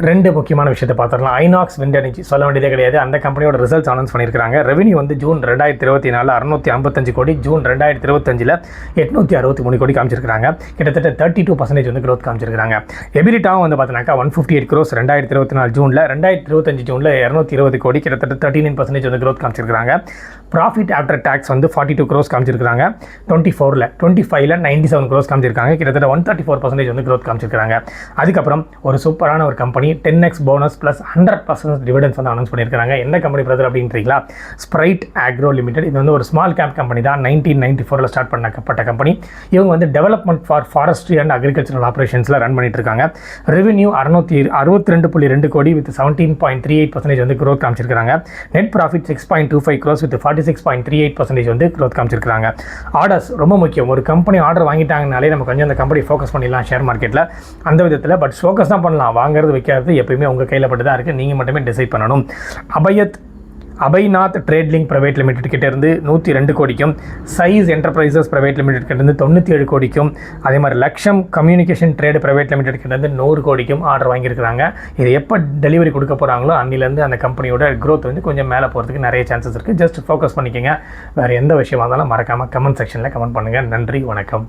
ரெண்டு முக்கியமான விஷயத்தை பார்த்துடலாம். ஐநாக்ஸ் விண்ட் எனர்ஜி சொல்ல வேண்டியதே கிடையாது. அந்த கம்பெனியோட ரிசல்ட்ஸ் அனௌன்ஸ் பண்ணியிருக்காங்க. ரெவன்யூ வந்து ஜூன் 2024 655 கோடி, ஜூன் 2025 863 கோடி காமிச்சிருக்காங்க. கிட்டத்தட்ட 32% வந்து க்ரோத் காமிச்சிருக்காங்க. எபிலிட்டாவும் வந்து பார்த்தீங்கன்னா 158 crores 2024 ஜூனில், 2025 ஜூனில் 220 கோடி, கிட்டத்தட்ட 39% வந்து க்ரோத் காமிச்சிருக்காங்க. ப்ராஃபிட் ஆஃப்டர் டேக்ஸ் வந்து 42 crores காமிச்சிருக்காங்க. 25ல் 97 crores காமிச்சிருக்காங்க. கிட்டத்தட்ட 134% வந்து க்ரோத் காமிச்சிருக்காங்க. அதுக்கப்புறம் ஒரு சூப்பரான ஒரு company 10x bonus plus 100% dividends வந்து அனௌன்ஸ் பண்ணியிருக்காங்க. என்ன கம்பெனி பிரதர் அப்படின்றீங்களா? Sprite Agro Limited. இது வந்து ஒரு ஸ்மால் கேப் கம்பெனி தான். 1994 ஸ்டார்ட் பண்ணப்பட்ட கம்பெனி. இவங்க வந்து development for forestry and agricultural ஆப்ரேஷன்ஸில் ரன் பண்ணிட்டு இருக்காங்க. ரெவன்யூ 662.2 கோடி வித் 17.38% வந்து க்ரோத் காமிச்சிருக்காங்க. நெட் ப்ராஃபிட் 6.25 crores வித் 46.38% வந்து க்ரோத் காமிச்சிருக்காங்க. ஆர்டர்ஸ் ரொம்ப முக்கியம். ஒரு கம்பெனி ஆர்டர் வாங்கிட்டாங்கனாலே நம்ம கொஞ்சம் அந்த கம்பெனி ஃபோக்கஸ் பண்ணிடலாம் ஷேர் மார்க்கெட்டில் அந்த விதத்தில். பட் ஃபோக்கஸ் தான் பண்ணலாம். வாங்குறது வைக்கிறது எப்பயுமே உங்கள் கையில் பட்டு தான் இருக்குது. நீங்கள் மட்டுமே டிசைட் பண்ணணும். அபய்நாத் ட்ரேட் லிங்க் பிரைவேட் லிமிடெட் கிட்டேருந்து 102 கோடிக்கும், சைஸ் என்டர்பிரைசஸ் பிரைவேட் லிமிடெட் கிட்டேருந்து 97 கோடிக்கும், அதே மாதிரி லக்ஷம் கம்யூனிகேஷன் ட்ரேட் பிரைவேட் லிமிடெட் கிட்டேருந்து 100 கோடிக்கும் ஆர்டர் வாங்கியிருக்காங்க. இது எப்போ டெலிவரி கொடுக்க போகிறாங்களோ அன்னிலேருந்து அந்த கம்பெனியோட க்ரோத் வந்து கொஞ்சம் மேலே போகிறதுக்கு நிறைய சான்சஸ் இருக்குது. ஜஸ்ட் ஃபோக்கஸ் பண்ணிக்கோங்க. வேறு எந்த விஷயமா இருந்தாலும் மறக்காமல் கமெண்ட் செக்ஷனில் கமெண்ட் பண்ணுங்கள். நன்றி, வணக்கம்.